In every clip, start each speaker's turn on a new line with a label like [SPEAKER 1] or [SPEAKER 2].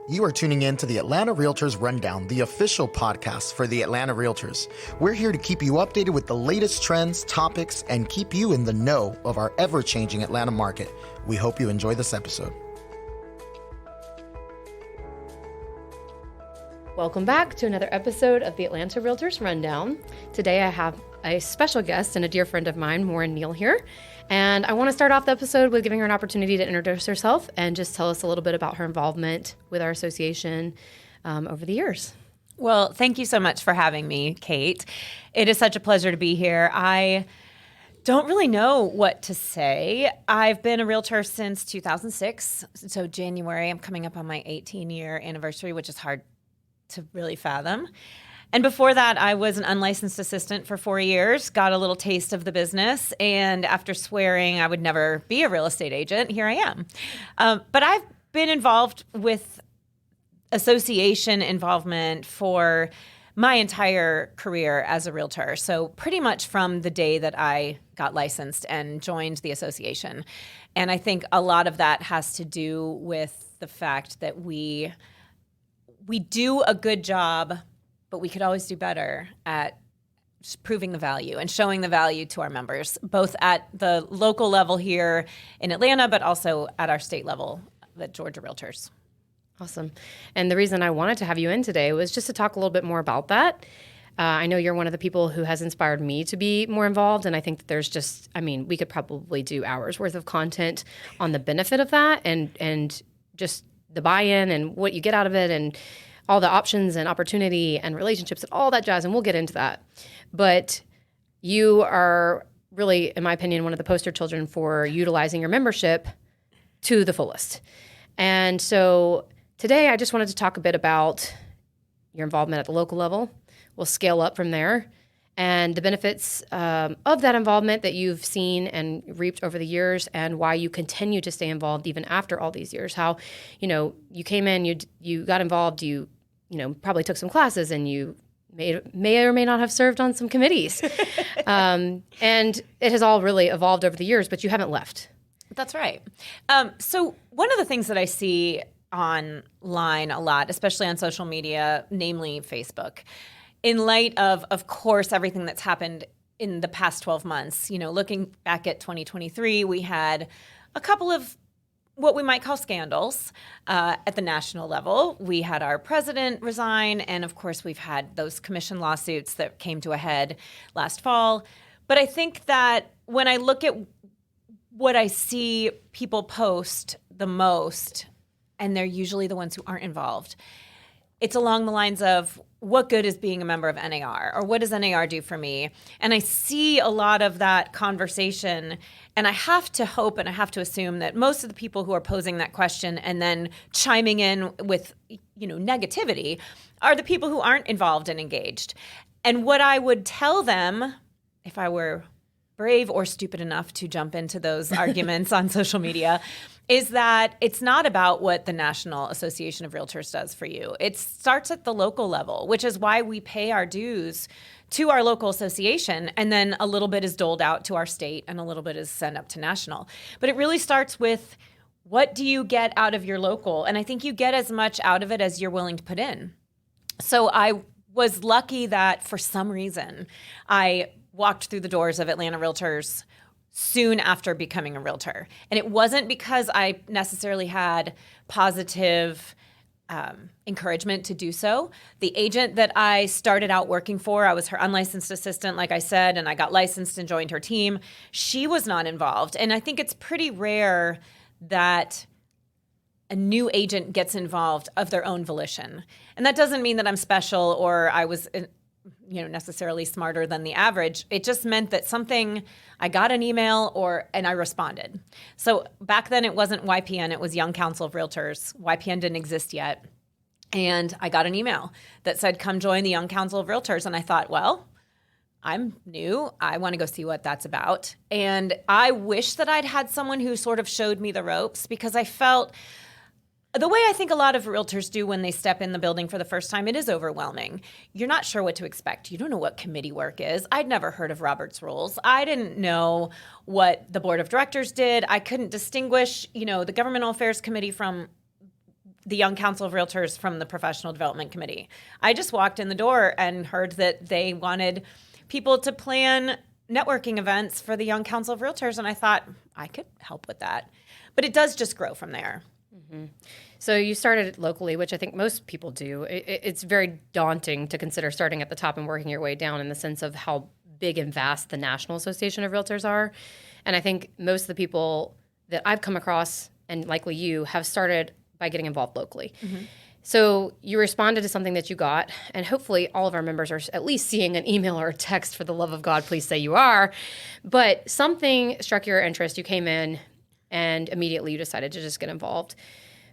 [SPEAKER 1] You are tuning in to the Atlanta REALTORS Rundown, the official podcast for the Atlanta REALTORS. We're here to keep you updated with the latest trends, topics, and keep you in the know of our ever-changing Atlanta market. We hope you enjoy this episode.
[SPEAKER 2] Welcome back to another episode of the Atlanta REALTORS Rundown. Today I have a special guest and a dear friend of mine, Maura Neill, here. And I want to start off the episode with giving her an opportunity to introduce herself and just tell us a little bit about her involvement with our association over the years.
[SPEAKER 3] Well, thank you so much for having me, Kate. It is such a pleasure to be here. I don't really know what to say. I've been a realtor since 2006. So January, I'm coming up on my 18-year anniversary, which is hard to really fathom. And before that, I was an unlicensed assistant for 4 years, got a little taste of the business, and after swearing I would never be a real estate agent, here I am. But I've been involved with association involvement for my entire career as a realtor. So pretty much from the day that I got licensed and joined the association. And I think a lot of that has to do with the fact that we do a good job, but we could always do better at proving the value and showing the value to our members, both at the local level here in Atlanta, but also at our state level, the Georgia Realtors.
[SPEAKER 2] Awesome. And the reason I wanted to have you in today was just to talk a little bit more about that. I know you're one of the people who has inspired me to be more involved, and I think that there's just, we could probably do hours worth of content on the benefit of that and just the buy-in and what you get out of it and all the options and opportunity and relationships and all that jazz, and we'll get into that. But you are really, in my opinion, one of the poster children for utilizing your membership to the fullest. And so today I just wanted to talk a bit about your involvement at the local level. We'll scale up from there. And the benefits of that involvement that you've seen and reaped over the years, and why you continue to stay involved even after all these years. How, you came in, you got involved, you probably took some classes, and you may or may not have served on some committees. And it has all really evolved over the years, but you haven't left.
[SPEAKER 3] That's right. So one of the things that I see online a lot, especially on social media, namely Facebook, in light of course, everything that's happened in the past 12 months, looking back at 2023, we had a couple of what we might call scandals at the national level. We had our president resign, and of course, we've had those commission lawsuits that came to a head last fall. But I think that when I look at what I see people post the most, and they're usually the ones who aren't involved, it's along the lines of, what good is being a member of NAR? Or what does NAR do for me? And I see a lot of that conversation, and I have to hope and I have to assume that most of the people who are posing that question and then chiming in with, negativity are the people who aren't involved and engaged. And what I would tell them, if I were brave or stupid enough to jump into those arguments on social media, is that it's not about what the National Association of Realtors does for you. It starts at the local level, which is why we pay our dues to our local association, and then a little bit is doled out to our state and a little bit is sent up to national. But it really starts with, what do you get out of your local? And I think you get as much out of it as you're willing to put in. So I was lucky that for some reason I walked through the doors of Atlanta Realtors soon after becoming a realtor. And it wasn't because I necessarily had positive encouragement to do so. The agent that I started out working for, I was her unlicensed assistant, like I said, and I got licensed and joined her team. She was not involved. And I think it's pretty rare that a new agent gets involved of their own volition. And that doesn't mean that I'm special or I was necessarily smarter than the average. It just meant that I got an email and I responded. So back then it wasn't YPN, it was Young Council of Realtors. YPN didn't exist yet. And I got an email that said, come join the Young Council of Realtors. And I thought, well, I'm new. I want to go see what that's about. And I wish that I'd had someone who sort of showed me the ropes, because I felt the way I think a lot of realtors do when they step in the building for the first time, it is overwhelming. You're not sure what to expect. You don't know what committee work is. I'd never heard of Robert's Rules. I didn't know what the board of directors did. I couldn't distinguish, the governmental affairs committee from the Young Council of Realtors from the Professional Development Committee. I just walked in the door and heard that they wanted people to plan networking events for the Young Council of Realtors, and I thought I could help with that. But it does just grow from there.
[SPEAKER 2] Mm-hmm. So you started locally, which I think most people do. It's very daunting to consider starting at the top and working your way down in the sense of how big and vast the National Association of Realtors are. And I think most of the people that I've come across, and likely you, have started by getting involved locally. Mm-hmm. So you responded to something that you got, and hopefully all of our members are at least seeing an email or a text, for the love of God, please say you are. But something struck your interest. You came in, and immediately you decided to just get involved.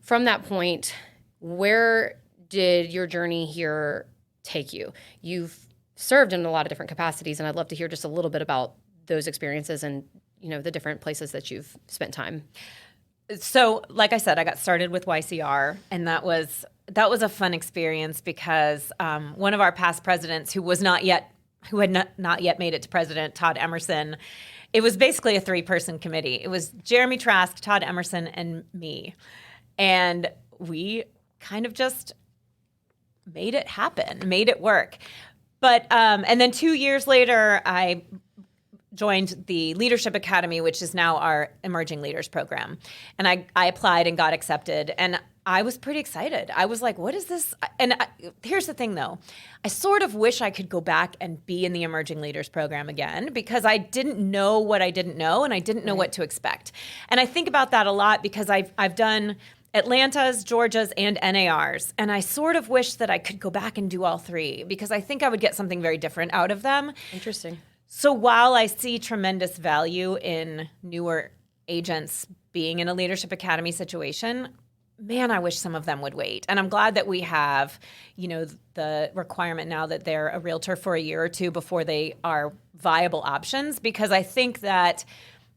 [SPEAKER 2] From that point, where did your journey here take you? You've served in a lot of different capacities, and I'd love to hear just a little bit about those experiences and, the different places that you've spent time.
[SPEAKER 3] So, like I said, I got started with YCR, and that was a fun experience because one of our past presidents, who had not yet made it to president, Todd Emerson. It was basically a 3-person committee. It was Jeremy Trask, Todd Emerson, and me. And we kind of just made it happen, made it work. But and then 2 years later, I joined the Leadership Academy, which is now our Emerging Leaders program. And I applied and got accepted. And I was pretty excited. I was like, what is this? And here's the thing, though. I sort of wish I could go back and be in the Emerging Leaders program again, because I didn't know what I didn't know, and I didn't know what to expect. And I think about that a lot because I've done Atlanta's, Georgia's, and NAR's. And I sort of wish that I could go back and do all 3, because I think I would get something very different out of them.
[SPEAKER 2] Interesting.
[SPEAKER 3] So while I see tremendous value in newer agents being in a Leadership Academy situation, man, I wish some of them would wait. And I'm glad that we have, the requirement now that they're a realtor for a year or 2 before they are viable options, because I think that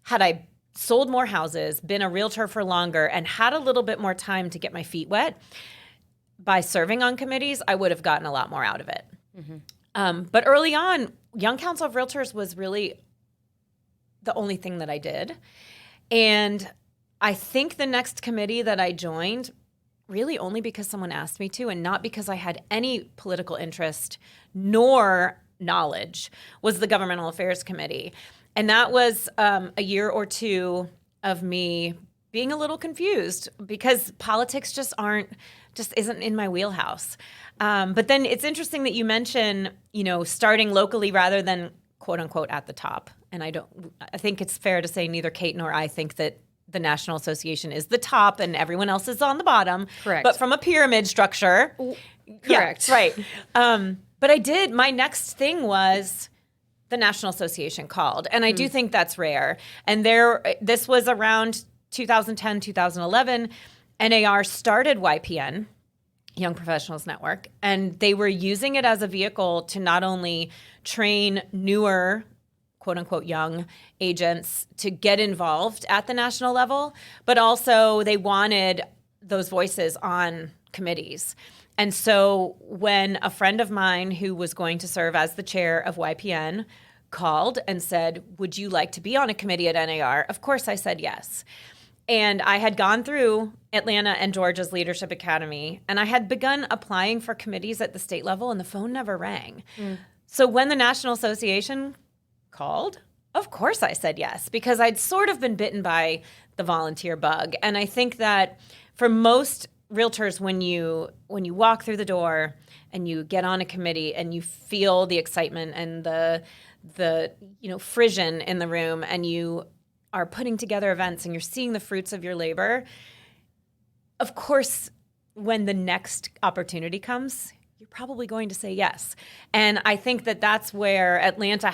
[SPEAKER 3] had I sold more houses, been a realtor for longer, and had a little bit more time to get my feet wet, by serving on committees, I would have gotten a lot more out of it. Mm-hmm. But early on, Young Council of Realtors was really the only thing that I did. And I think the next committee that I joined, really only because someone asked me to, and not because I had any political interest nor knowledge, was the Governmental Affairs Committee. And that was a year or 2 of me being a little confused, because politics just isn't in my wheelhouse. But then it's interesting that you mention, starting locally rather than quote unquote at the top. And I think it's fair to say neither Kate nor I think that the National Association is the top and everyone else is on the bottom.
[SPEAKER 2] Correct.
[SPEAKER 3] But from a pyramid structure.
[SPEAKER 2] Correct.
[SPEAKER 3] Yeah, right. But my next thing was the National Association called. And I do think that's rare. And this was around 2010, 2011. NAR started YPN, Young Professionals Network, and they were using it as a vehicle to not only train newer, quote unquote, young agents to get involved at the national level, but also they wanted those voices on committees. And so when a friend of mine who was going to serve as the chair of YPN called and said, would you like to be on a committee at NAR? Of course I said yes. And I had gone through Atlanta and Georgia's Leadership Academy, and I had begun applying for committees at the state level, and the phone never rang. So when the National Association called, of course I said yes, because I'd sort of been bitten by the volunteer bug. And I think that for most realtors, when you walk through the door and you get on a committee and you feel the excitement and the frisson in the room, and you are putting together events and you're seeing the fruits of your labor, of course, when the next opportunity comes, you're probably going to say yes. And I think that that's where Atlanta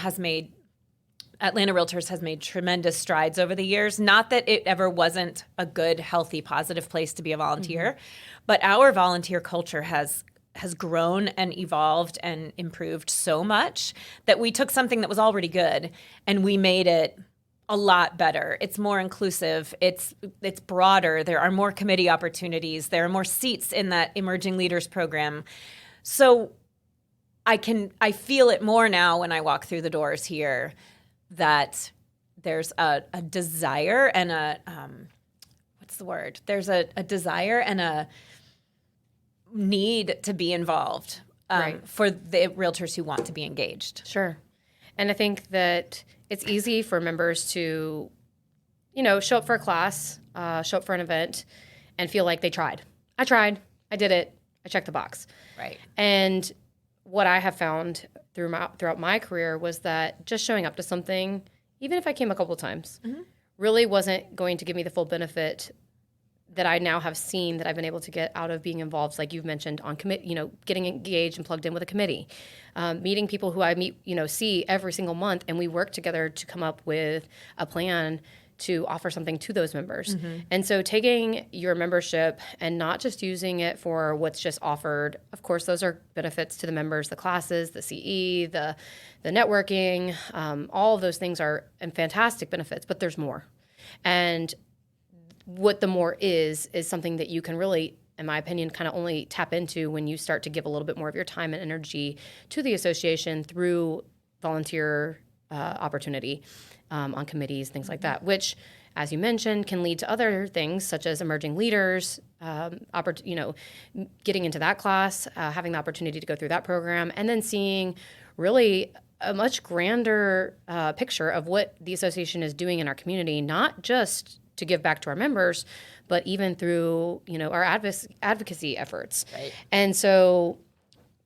[SPEAKER 3] Realtors has made tremendous strides over the years. Not that it ever wasn't a good, healthy, positive place to be a volunteer, but our volunteer culture has grown and evolved and improved so much that we took something that was already good and we made it a lot better. It's more inclusive. It's broader. There are more committee opportunities. There are more seats in that Emerging Leaders program. So I feel it more now when I walk through the doors here, that there's a desire and There's a desire and need to be involved for the realtors who want to be engaged.
[SPEAKER 2] Sure. And I think that it's easy for members to, show up for a class, show up for an event, and feel like they tried. I tried. I did it. I checked the box.
[SPEAKER 3] Right.
[SPEAKER 2] And what I have found throughout my career was that just showing up to something, even if I came a couple of times, really wasn't going to give me the full benefit that I now have seen that I've been able to get out of being involved, like you've mentioned, on getting engaged and plugged in with a committee, meeting people who I see every single month, and we work together to come up with a plan to offer something to those members. And so taking your membership and not just using it for what's just offered, of course, those are benefits to the members, the classes, the CE, the networking, all of those things are fantastic benefits, but there's more. And what the more is something that you can really, in my opinion, kind of only tap into when you start to give a little bit more of your time and energy to the association through volunteer opportunity on committees, things like that, which, as you mentioned, can lead to other things such as emerging leaders, getting into that class, having the opportunity to go through that program, and then seeing really a much grander picture of what the association is doing in our community, not just to give back to our members, but even through, our advocacy efforts.
[SPEAKER 3] Right.
[SPEAKER 2] And so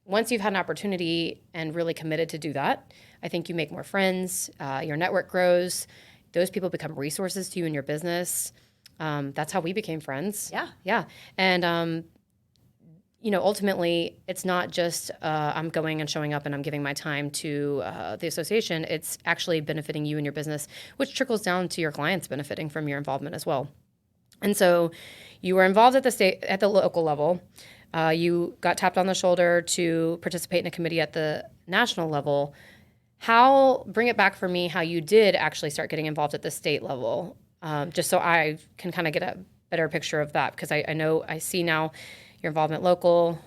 [SPEAKER 2] once you've had an opportunity and really committed to do that, I think you make more friends, your network grows, those people become resources to you in your business. That's how we became friends.
[SPEAKER 3] Yeah.
[SPEAKER 2] Yeah. And, ultimately, it's not just I'm going and showing up and I'm giving my time to the association. It's actually benefiting you and your business, which trickles down to your clients benefiting from your involvement as well. And so you were involved at the local level. You got tapped on the shoulder to participate in a committee at the national level. Bring it back for me how you did actually start getting involved at the state level, just so I can kind of get a better picture of that, because I see now your involvement local,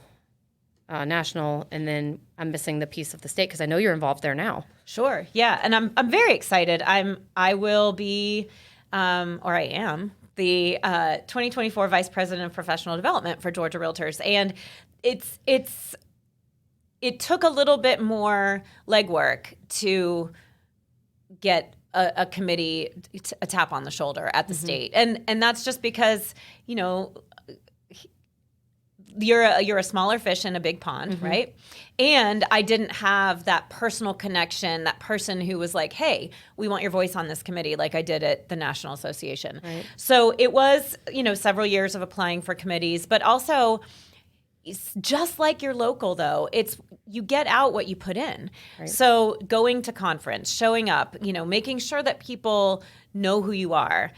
[SPEAKER 2] national, and then I'm missing the piece of the state because I know you're involved there now.
[SPEAKER 3] Sure. Yeah. And I'm very excited. I will be, or I am, the 2024 Vice President of Professional Development for Georgia Realtors. And it took a little bit more legwork to get a committee a tap on the shoulder at the state. And that's just because, you're a smaller fish in a big pond, right? And I didn't have that personal connection, that person who was like, hey, we want your voice on this committee, like I did at the National Association. Right. So it was, several years of applying for committees, but also just like your local, though, you get out what you put in. Right. So going to conference, showing up, making sure that people know who you are,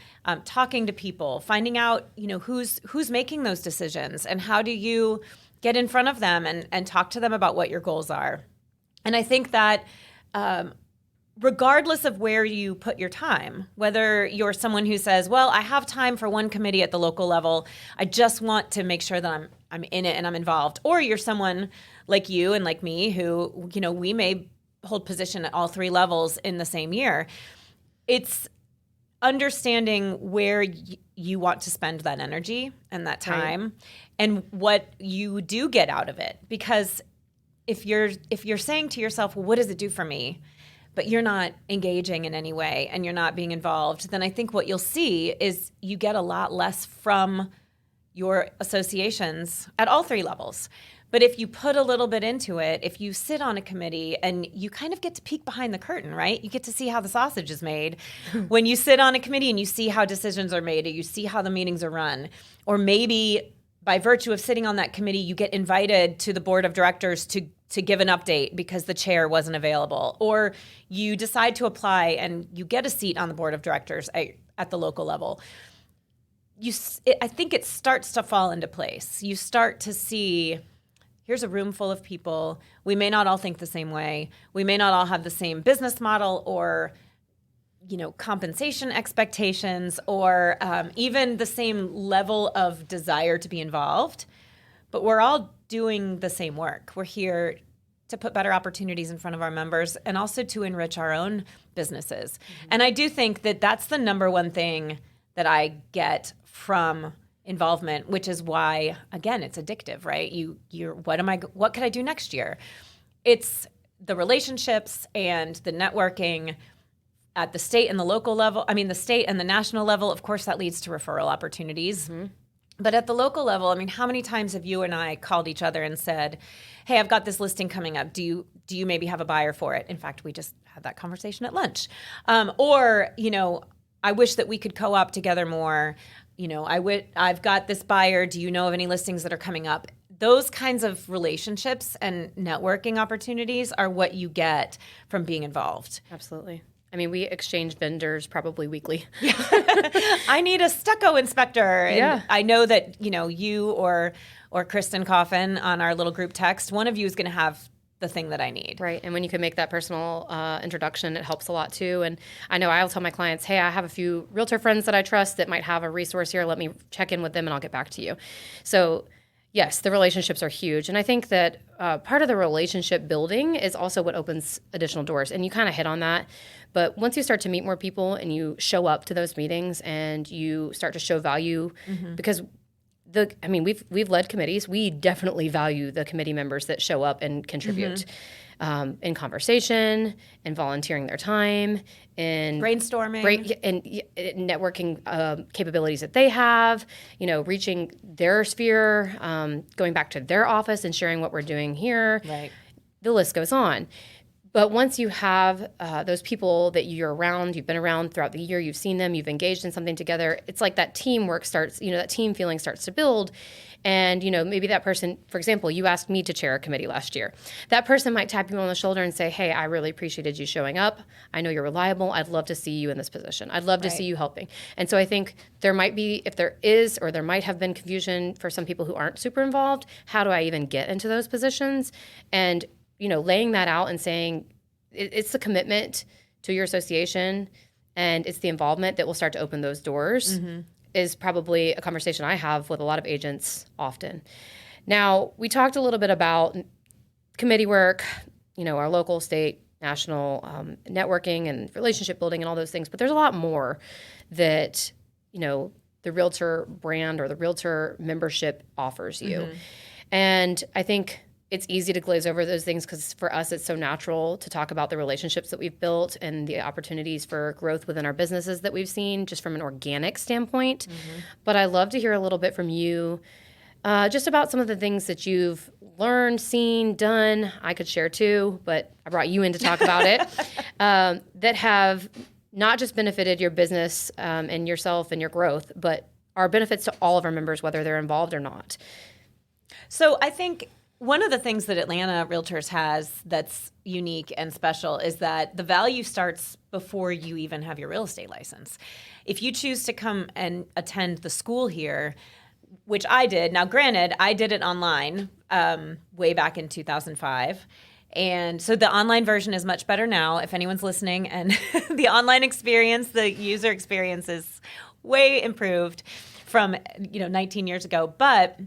[SPEAKER 3] talking to people, finding out, who's making those decisions, and how do you get in front of them and talk to them about what your goals are. And I think that regardless of where you put your time, whether you're someone who says, well, I have time for one committee at the local level, I just want to make sure that I'm in it and I'm involved, or you're someone like you and like me who, we may hold position at all three levels in the same year. It's understanding where you want to spend that energy and that time, and what you do get out of it. Because if you're saying to yourself, well, what does it do for me? But you're not engaging in any way and you're not being involved, then I think what you'll see is you get a lot less from your associations at all three levels. But if you put a little bit into it, if you sit on a committee and you kind of get to peek behind the curtain, right? You get to see how the sausage is made. When you sit on a committee and you see how decisions are made, or you see how the meetings are run, or maybe by virtue of sitting on that committee, you get invited to the board of directors to give an update because the chair wasn't available, or you decide to apply and you get a seat on the board of directors at the local level. I think it starts to fall into place. You start to see, here's a room full of people. We may not all think the same way. We may not all have the same business model or, compensation expectations, or even the same level of desire to be involved. But we're all doing the same work. We're here to put better opportunities in front of our members and also to enrich our own businesses. And I do think that that's the number one thing that I get from involvement, which is why, again, it's addictive, right? What could I do next year? It's the relationships and the networking at the state and the local level. I mean, the state and the national level, of course, that leads to referral opportunities. Mm-hmm. But at the local level, I mean, how many times have you and I called each other and said, hey, I've got this listing coming up. Do you maybe have a buyer for it? In fact, we just had that conversation at lunch. Or, I wish that we could co-op together more. I've got this buyer. Do you know of any listings that are coming up? Those kinds of relationships and networking opportunities are what you get from being involved.
[SPEAKER 2] Absolutely. I mean, we exchange vendors probably weekly.
[SPEAKER 3] I need a stucco inspector. And
[SPEAKER 2] yeah.
[SPEAKER 3] I know that, you or Kristen Coffin on our little group text, one of you is going to have the thing that I need.
[SPEAKER 2] Right. And when you can make that personal introduction, it helps a lot too. And I know I'll tell my clients, hey, I have a few realtor friends that I trust that might have a resource here. Let me check in with them and I'll get back to you. So yes, the relationships are huge. And I think that part of the relationship building is also what opens additional doors. And you kind of hit on that. But once you start to meet more people and you show up to those meetings and you start to show value, because we've led committees. We definitely value the committee members that show up and contribute in conversation and volunteering their time and
[SPEAKER 3] brainstorming
[SPEAKER 2] and networking capabilities that they have, reaching their sphere, going back to their office and sharing what we're doing here.
[SPEAKER 3] Right.
[SPEAKER 2] The list goes on. But once you have those people that you're around, you've been around throughout the year, you've seen them, you've engaged in something together, it's like that teamwork starts, that team feeling starts to build. And, maybe that person, for example, you asked me to chair a committee last year. That person might tap you on the shoulder and say, hey, I really appreciated you showing up. I know you're reliable. I'd love to see you in this position. I'd love to see you helping. And so I think there might be, if there is, or there might have been confusion for some people who aren't super involved, how do I even get into those positions? And laying that out and saying it's the commitment to your association and it's the involvement that will start to open those doors is probably a conversation I have with a lot of agents often. Now, we talked a little bit about committee work, our local, state, national networking and relationship building and all those things, but there's a lot more that, the realtor brand or the realtor membership offers you. And I think it's easy to glaze over those things because for us, it's so natural to talk about the relationships that we've built and the opportunities for growth within our businesses that we've seen just from an organic standpoint. But I'd love to hear a little bit from you just about some of the things that you've learned, seen, done. I could share too, but I brought you in to talk about it, that have not just benefited your business and yourself and your growth, but are benefits to all of our members, whether they're involved or not.
[SPEAKER 3] So I think one of the things that Atlanta Realtors has that's unique and special is that the value starts before you even have your real estate license. If you choose to come and attend the school here, which I did. Now, granted, I did it online way back in 2005. And so the online version is much better now, if anyone's listening. And the online experience, the user experience is way improved from 19 years ago. But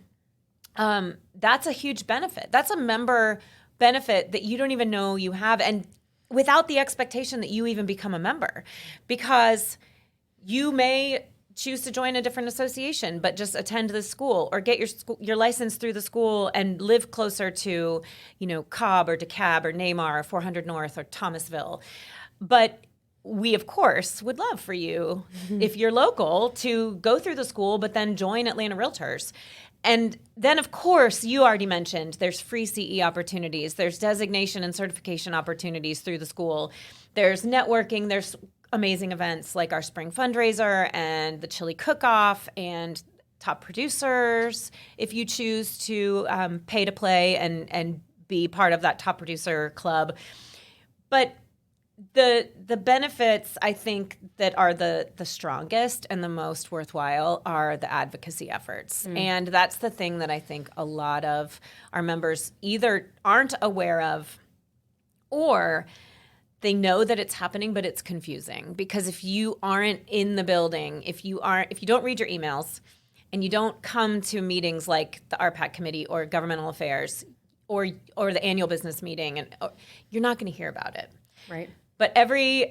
[SPEAKER 3] that's a huge benefit. That's a member benefit that you don't even know you have, and without the expectation that you even become a member, because you may choose to join a different association, but just attend the school or get your license through the school and live closer to, Cobb or DeKalb or Neymar or 400 North or Thomasville. But we, of course, would love for you, if you're local, to go through the school, but then join Atlanta Realtors. And then, of course, you already mentioned there's free CE opportunities. There's designation and certification opportunities through the school. There's networking. There's amazing events like our spring fundraiser and the chili cook-off and top producers, if you choose to pay to play and be part of that top producer club. But the benefits, I think, that are the strongest and the most worthwhile are the advocacy efforts. And that's the thing that I think a lot of our members either aren't aware of, or they know that it's happening, but it's confusing. Because if you aren't in the building, if you don't read your emails and you don't come to meetings like the RPAC committee or governmental affairs or the annual business meeting, you're not going to hear about it.
[SPEAKER 2] Right.
[SPEAKER 3] But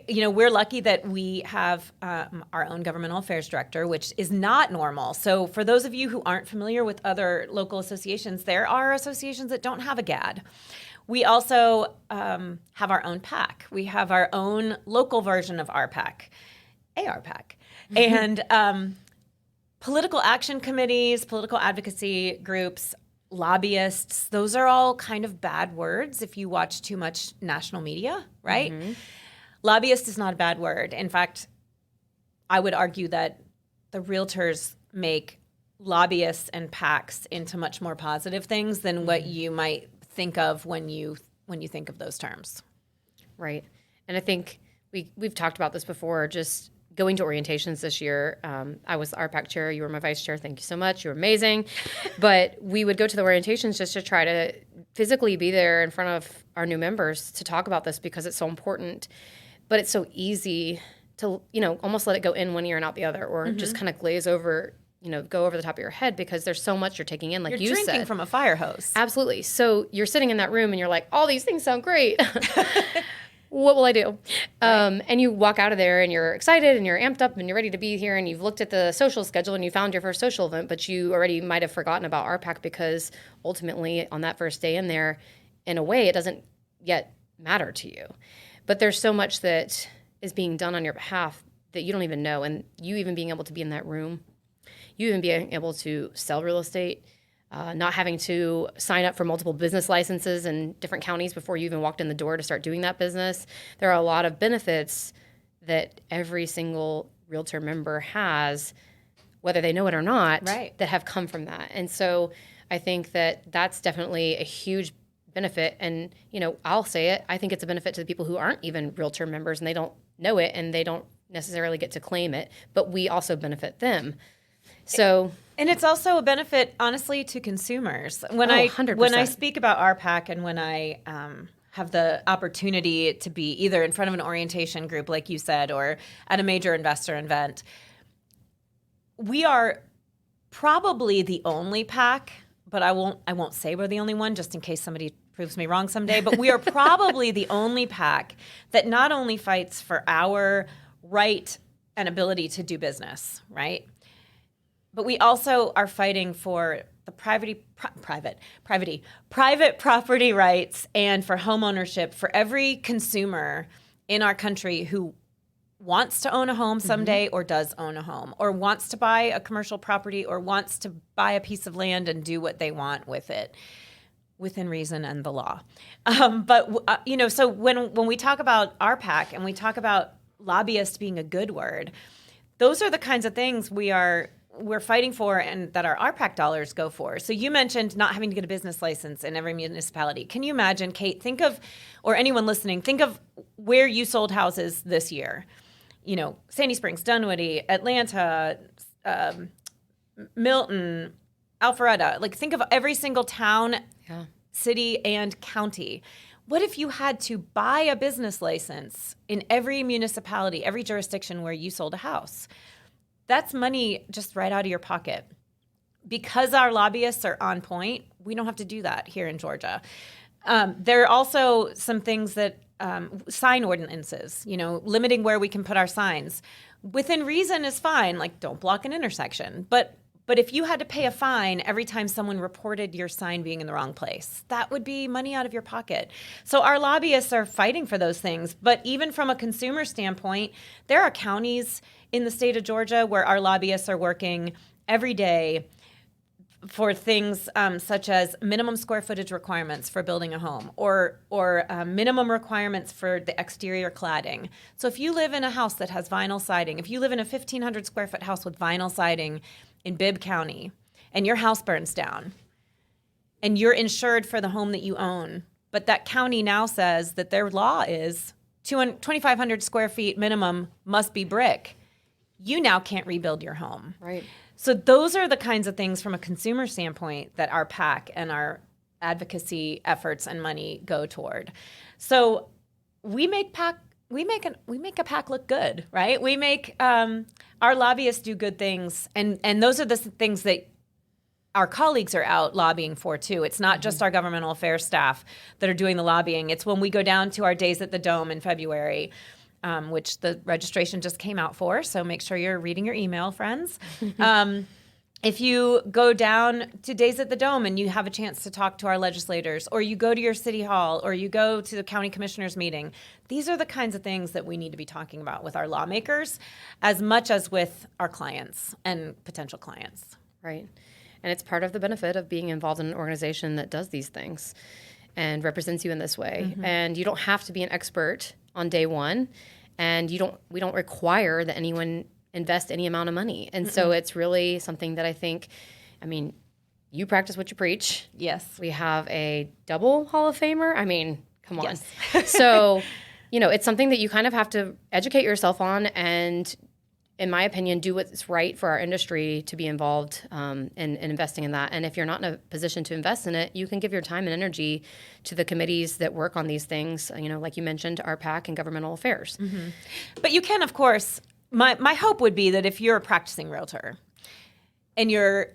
[SPEAKER 3] we're lucky that we have our own governmental affairs director, which is not normal. So for those of you who aren't familiar with other local associations, there are associations that don't have a GAD. We also have our own PAC. We have our own local version of our PAC, ARPAC. And political action committees, political advocacy groups, lobbyists, those are all kind of bad words if you watch too much national media, right? Mm-hmm. Lobbyist is not a bad word. In fact, I would argue that the realtors make lobbyists and PACs into much more positive things than what you might think of when you think of those terms.
[SPEAKER 2] Right. And I think we've talked about this before, just going to orientations this year. I was our PAC chair. You were my vice chair. Thank you so much. You were amazing. But we would go to the orientations just to try to physically be there in front of our new members to talk about this because it's so important. But it's so easy to, almost let it go in one ear and out the other, or just kind of glaze over, go over the top of your head because there's so much you're taking in, like you said.
[SPEAKER 3] You're drinking from a fire hose.
[SPEAKER 2] Absolutely. So you're sitting in that room and you're like, all these things sound great. What will I do? Right. And you walk out of there and you're excited and you're amped up and you're ready to be here and you've looked at the social schedule and you found your first social event, but you already might have forgotten about RPAC because ultimately on that first day in there, in a way, it doesn't yet matter to you. But there's so much that is being done on your behalf that you don't even know. And you even being able to be in that room, you even being able to sell real estate, not having to sign up for multiple business licenses in different counties before you even walked in the door to start doing that business. There are a lot of benefits that every single realtor member has, whether they know it or not,
[SPEAKER 3] right,
[SPEAKER 2] that have come from that. And so I think that that's definitely a huge benefit. And, I'll say it, I think it's a benefit to the people who aren't even realtor members and they don't know it and they don't necessarily get to claim it, but we also benefit them. So,
[SPEAKER 3] and it's also a benefit, honestly, to consumers. When
[SPEAKER 2] 100%.
[SPEAKER 3] When I speak about RPAC and when I have the opportunity to be either in front of an orientation group, like you said, or at a major investor event, we are probably the only PAC, but I won't say we're the only one, just in case somebody proves me wrong someday. But we are probably the only PAC that not only fights for our right and ability to do business, right? But we also are fighting for the private property rights and for home ownership for every consumer in our country who wants to own a home someday or does own a home or wants to buy a commercial property or wants to buy a piece of land and do what they want with it within reason and the law. So when we talk about RPAC and we talk about lobbyist being a good word, those are the kinds of things we're fighting for and that our RPAC dollars go for. So you mentioned not having to get a business license in every municipality. Can you imagine, Kate, or anyone listening, think of where you sold houses this year. Sandy Springs, Dunwoody, Atlanta, Milton, Alpharetta. Think of every single town, city, and county. What if you had to buy a business license in every municipality, every jurisdiction where you sold a house? That's money just right out of your pocket. Because our lobbyists are on point, we don't have to do that here in Georgia. There are also some things that sign ordinances, limiting where we can put our signs. Within reason is fine, don't block an intersection. But if you had to pay a fine every time someone reported your sign being in the wrong place, that would be money out of your pocket. So our lobbyists are fighting for those things. But even from a consumer standpoint, there are counties in the state of Georgia where our lobbyists are working every day for things such as minimum square footage requirements for building a home or minimum requirements for the exterior cladding. So if you live in a house that has vinyl siding, if you live in a 1,500 square foot house with vinyl siding in Bibb County and your house burns down and you're insured for the home that you own, but that county now says that their law is 2,500 square feet minimum must be brick, you now can't rebuild your home.
[SPEAKER 2] Right.
[SPEAKER 3] So those are the kinds of things from a consumer standpoint that our PAC and our advocacy efforts and money go toward. So we make a PAC look good, right? We make our lobbyists do good things, and those are the things that our colleagues are out lobbying for too. It's not just our governmental affairs staff that are doing the lobbying. It's when we go down to our Days at the Dome in February, which the registration just came out for. So make sure you're reading your email, friends. If you go down to Days at the Dome and you have a chance to talk to our legislators, or you go to your city hall, or you go to the county commissioners meeting, these are the kinds of things that we need to be talking about with our lawmakers as much as with our clients and potential clients.
[SPEAKER 2] Right. And it's part of the benefit of being involved in an organization that does these things and represents you in this way. And you don't have to be an expert on day one, and we don't require that anyone invest any amount of money. And so it's really something that I think, I mean, you practice what you preach.
[SPEAKER 3] Yes.
[SPEAKER 2] We have a double Hall of Famer. I mean, come on.
[SPEAKER 3] Yes.
[SPEAKER 2] So, it's something that you kind of have to educate yourself on and, in my opinion, do what's right for our industry to be involved in investing in that. And if you're not in a position to invest in it, you can give your time and energy to the committees that work on these things, like you mentioned, RPAC and governmental affairs.
[SPEAKER 3] But you can, of course, my hope would be that if you're a practicing realtor and you're,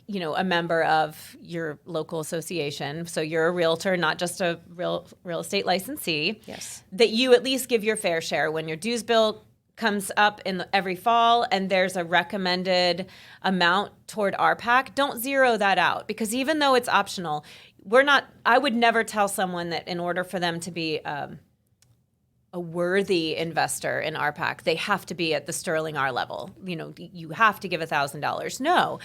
[SPEAKER 3] a member of your local association, so you're a realtor, not just a real estate licensee,
[SPEAKER 2] yes,
[SPEAKER 3] that you at least give your fair share when your dues bill comes up every fall and there's a recommended amount toward RPAC. Don't zero that out, because even though it's optional, I would never tell someone that in order for them to be a worthy investor in RPAC, they have to be at the Sterling R level. You have to give $1,000. No,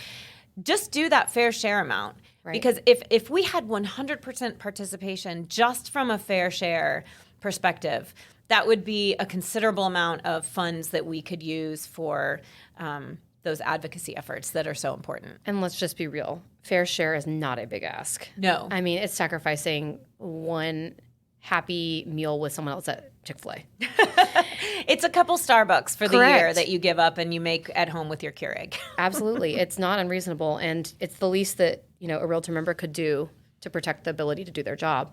[SPEAKER 3] just do that fair share amount.
[SPEAKER 2] Right.
[SPEAKER 3] Because if we had 100% participation just from a fair share perspective, that would be a considerable amount of funds that we could use for those advocacy efforts that are so important.
[SPEAKER 2] And let's just be real. Fair share is not a big ask.
[SPEAKER 3] No.
[SPEAKER 2] I mean, it's sacrificing one happy meal with someone else at Chick-fil-A.
[SPEAKER 3] It's a couple Starbucks for the
[SPEAKER 2] Correct.
[SPEAKER 3] year that you give up and you make at home with your Keurig.
[SPEAKER 2] Absolutely. It's not unreasonable, and it's the least that, a realtor member could do to protect the ability to do their job.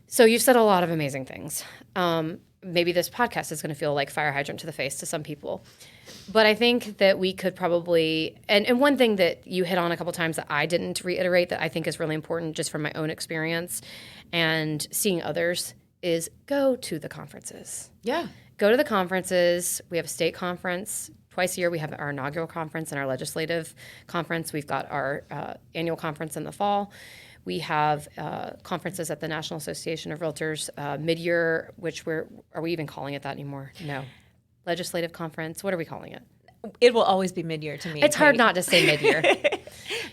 [SPEAKER 2] So you've said a lot of amazing things. Maybe this podcast is going to feel like fire hydrant to the face to some people. But I think that we could probably, and one thing that you hit on a couple times that I didn't reiterate that I think is really important just from my own experience and seeing others, is go to the conferences.
[SPEAKER 3] Yeah.
[SPEAKER 2] Go to the conferences. We have a state conference. Twice a year we have our inaugural conference and our legislative conference. We've got our annual conference in the fall. We have conferences at the National Association of Realtors mid-year, which are we even calling it that anymore? No. Legislative conference. What are we calling it?
[SPEAKER 3] It will always be mid-year to me.
[SPEAKER 2] It's hard not to say mid-year.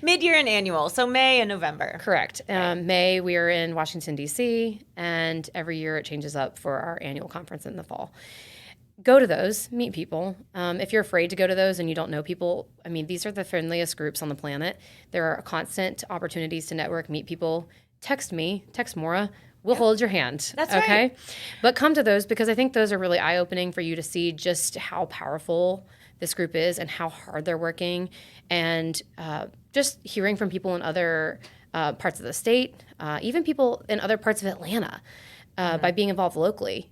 [SPEAKER 3] Mid-year and annual, so May and November.
[SPEAKER 2] Correct. May, we are in Washington, D.C., and every year it changes up for our annual conference in the fall. Go to those, meet people. If you're afraid to go to those and you don't know people, I mean, these are the friendliest groups on the planet. There are constant opportunities to network, meet people. Text me, text Maura. We'll hold your hand.
[SPEAKER 3] That's
[SPEAKER 2] okay?
[SPEAKER 3] right.
[SPEAKER 2] But come to those, because I think those are really eye-opening for you to see just how powerful this group is and how hard they're working. And just hearing from people in other parts of the state, even people in other parts of Atlanta, by being involved locally.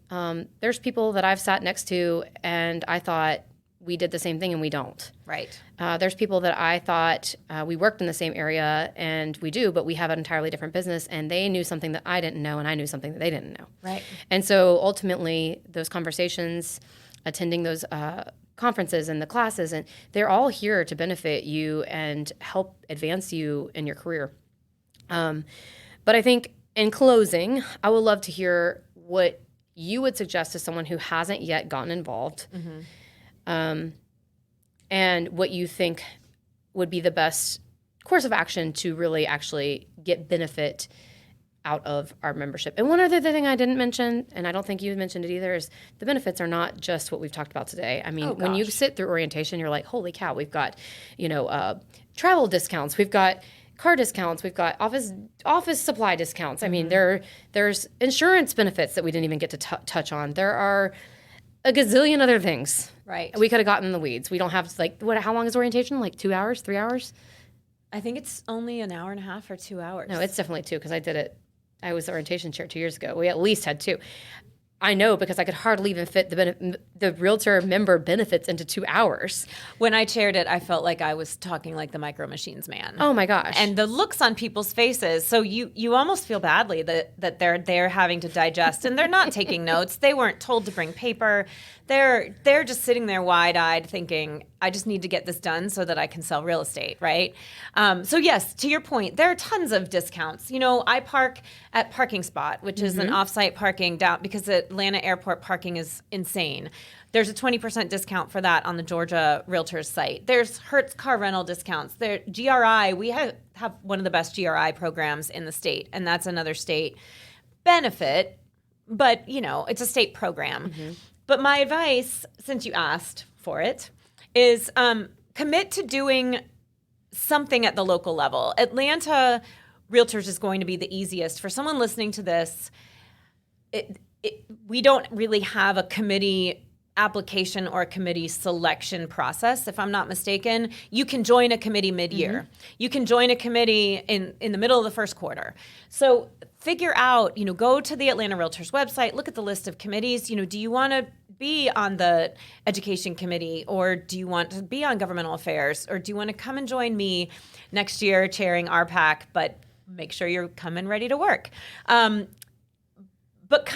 [SPEAKER 2] There's people that I've sat next to and I thought we did the same thing and we don't.
[SPEAKER 3] Right.
[SPEAKER 2] There's people that I thought we worked in the same area and we do, but we have an entirely different business, and they knew something that I didn't know and I knew something that they didn't know.
[SPEAKER 3] Right.
[SPEAKER 2] And so ultimately those conversations, attending those conferences and the classes, and they're all here to benefit you and help advance you in your career. But I think in closing, I would love to hear what you would suggest to someone who hasn't yet gotten involved, and what you think would be the best course of action to really actually get benefit out of our membership. And one other thing I didn't mention, and I don't think you mentioned it either, is the benefits are not just what we've talked about today. I mean, when you sit through orientation, you're like, holy cow, we've got, travel discounts, we've got car discounts, we've got office supply discounts. I mean, there's insurance benefits that we didn't even get to touch on. There are a gazillion other things.
[SPEAKER 3] Right.
[SPEAKER 2] We could have gotten in the weeds. We don't have how long is orientation? Like 2 hours, 3 hours?
[SPEAKER 3] I think it's only an hour and a half or 2 hours.
[SPEAKER 2] No, it's definitely 2, because I did it. I was the orientation chair 2 years ago. We at least had 2. I know, because I could hardly even fit the realtor member benefits into 2 hours.
[SPEAKER 3] When I chaired it, I felt like I was talking like the Micro Machines man.
[SPEAKER 2] Oh my gosh.
[SPEAKER 3] And the looks on people's faces. So you almost feel badly that they're having to digest, and they're not taking notes. They weren't told to bring paper. They're just sitting there wide-eyed thinking, I just need to get this done so that I can sell real estate, right? So yes, to your point, there are tons of discounts. You know, I park at Parking Spot, which is an off-site parking down, because the Atlanta airport parking is insane. There's a 20% discount for that on the Georgia Realtors site. There's Hertz car rental discounts. There, GRI, we have one of the best GRI programs in the state, and that's another state benefit, but you know, it's a state program. But my advice, since you asked for it, is commit to doing something at the local level. Atlanta Realtors is going to be the easiest. For someone listening to this, we don't really have a committee application or a committee selection process, if I'm not mistaken. You can join a committee mid-year. You can join a committee in the middle of the first quarter. So figure out, you know, go to the Atlanta Realtors website, look at the list of committees. You know, do you want to be on the education committee, or do you want to be on governmental affairs, or do you want to come and join me next year chairing RPAC, but make sure you're coming ready to work. But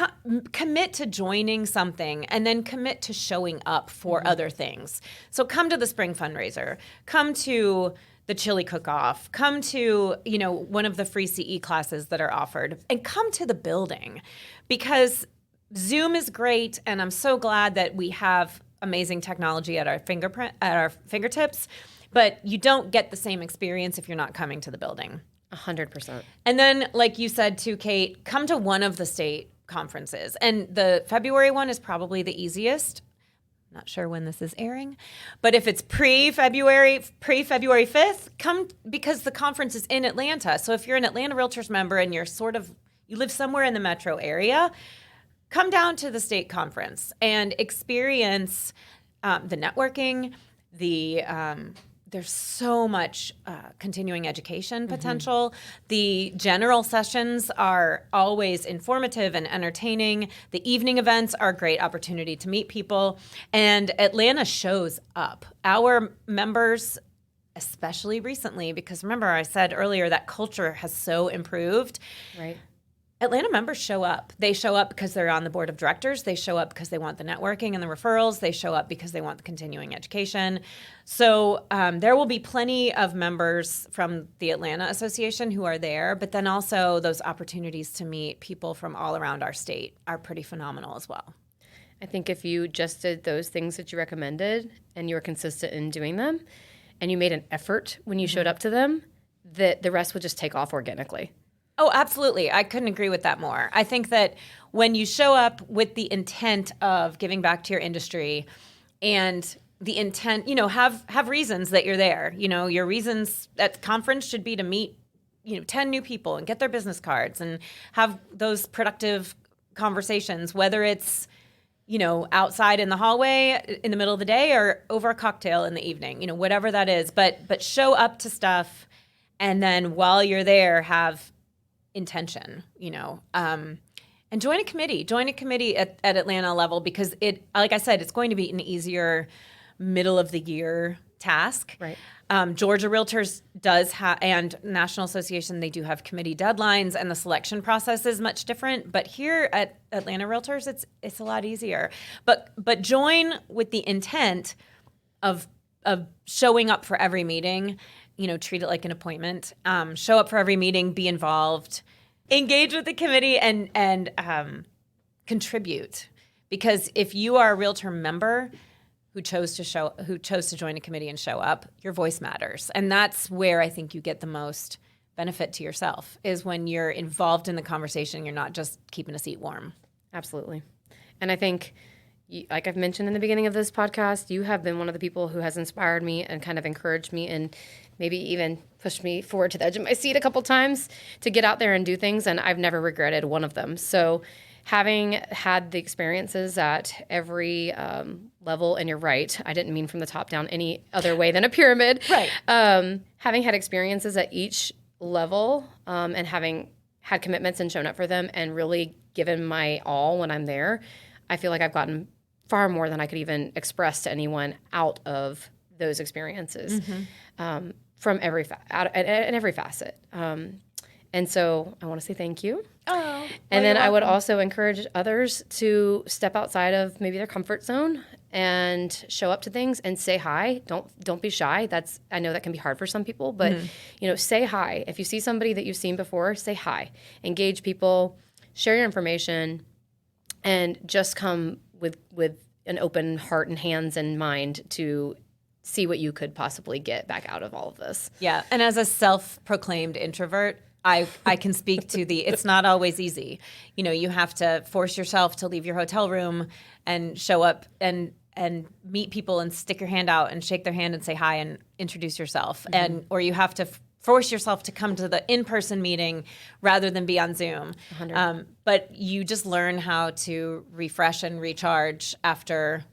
[SPEAKER 3] commit to joining something, and then commit to showing up for other things. So come to the spring fundraiser, come to the chili cook-off, come to, you know, one of the free CE classes that are offered, and come to the building, because Zoom is great, and I'm so glad that we have amazing technology at our fingertips, but you don't get the same experience if you're not coming to the building.
[SPEAKER 2] 100%.
[SPEAKER 3] And then, like you said too, Kate, come to one of the state conferences. And the February one is probably the easiest. Not sure when this is airing, but if it's pre-February 5th, come, because the conference is in Atlanta. So if you're an Atlanta Realtors member and you live somewhere in the metro area, come down to the state conference and experience the networking, there's so much continuing education potential. The general sessions are always informative and entertaining. The evening events are a great opportunity to meet people. And Atlanta shows up. Our members, especially recently, because remember I said earlier that culture has so improved.
[SPEAKER 2] Right.
[SPEAKER 3] Atlanta members show up. They show up because they're on the board of directors. They show up because they want the networking and the referrals. They show up because they want the continuing education. So there will be plenty of members from the Atlanta Association who are there, but then also those opportunities to meet people from all around our state are pretty phenomenal as well.
[SPEAKER 2] I think if you just did those things that you recommended and you were consistent in doing them, and you made an effort when you showed up to them, that the rest would just take off organically.
[SPEAKER 3] Oh, absolutely. I couldn't agree with that more. I think that when you show up with the intent of giving back to your industry, and the intent, you know, have reasons that you're there. You know, your reasons at the conference should be to meet, 10 new people and get their business cards and have those productive conversations, whether it's, outside in the hallway in the middle of the day or over a cocktail in the evening, whatever that is. But show up to stuff, and then while you're there, have intention, and join a committee. Join a committee at Atlanta level, because it, like I said, it's going to be an easier middle of the year task.
[SPEAKER 2] Right.
[SPEAKER 3] Georgia Realtors does have, and National Association, they do have committee deadlines, and the selection process is much different. But here at Atlanta Realtors, it's a lot easier. But join with the intent of showing up for every meeting. Treat it like an appointment. Show up for every meeting, be involved, engage with the committee, and contribute. Because if you are a Realtor member who chose to join a committee and show up, your voice matters. And that's where I think you get the most benefit to yourself, is when you're involved in the conversation. You're not just keeping a seat warm.
[SPEAKER 2] Absolutely. And I think, like I've mentioned in the beginning of this podcast, you have been one of the people who has inspired me and kind of encouraged me, and maybe even pushed me forward to the edge of my seat a couple times to get out there and do things. And I've never regretted one of them. So having had the experiences at every level, and you're right, I didn't mean from the top down any other way than a pyramid.
[SPEAKER 3] Right.
[SPEAKER 2] Having had experiences at each level, and having had commitments and shown up for them, and really given my all when I'm there, I feel like I've gotten far more than I could even express to anyone out of those experiences, from every facet. And so I want to say thank you.
[SPEAKER 3] Oh,
[SPEAKER 2] and then I would also encourage others to step outside of maybe their comfort zone and show up to things and say hi. Don't be shy. I know that can be hard for some people, but say hi. If you see somebody that you've seen before, say hi. Engage people, share your information, and just come with an open heart and hands and mind to see what you could possibly get back out of all of this.
[SPEAKER 3] Yeah, and as a self-proclaimed introvert, I can speak to it's not always easy. You have to force yourself to leave your hotel room and show up and meet people and stick your hand out and shake their hand and say hi and introduce yourself. Or you have to force yourself to come to the in-person meeting rather than be on Zoom. But you just learn how to refresh and recharge after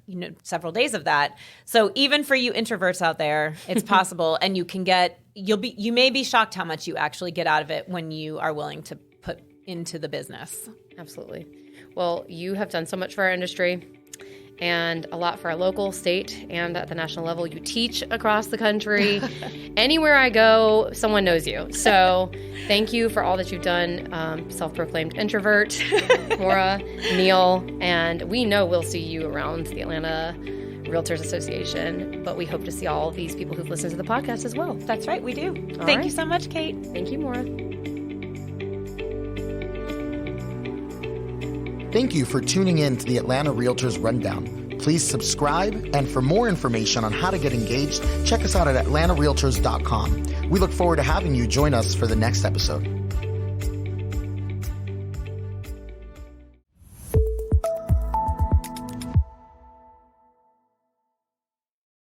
[SPEAKER 3] several days of that. So even for you introverts out there, it's possible, and you may be shocked how much you actually get out of it when you are willing to put into the business.
[SPEAKER 2] Absolutely. Well, you have done so much for our industry and a lot for our local, state, and at the national level. You teach across the country. Anywhere I go, someone knows you. So thank you for all that you've done, self-proclaimed introvert, Maura Neill. And we know we'll see you around the Atlanta Realtors Association, but we hope to see all of these people who've listened to the podcast as well.
[SPEAKER 3] That's right, we do. Thank you so much, Kate.
[SPEAKER 2] Thank you, Maura.
[SPEAKER 1] Thank you for tuning in to the Atlanta Realtors Rundown. Please subscribe, and for more information on how to get engaged, check us out at atlantarealtors.com. We look forward to having you join us for the next episode.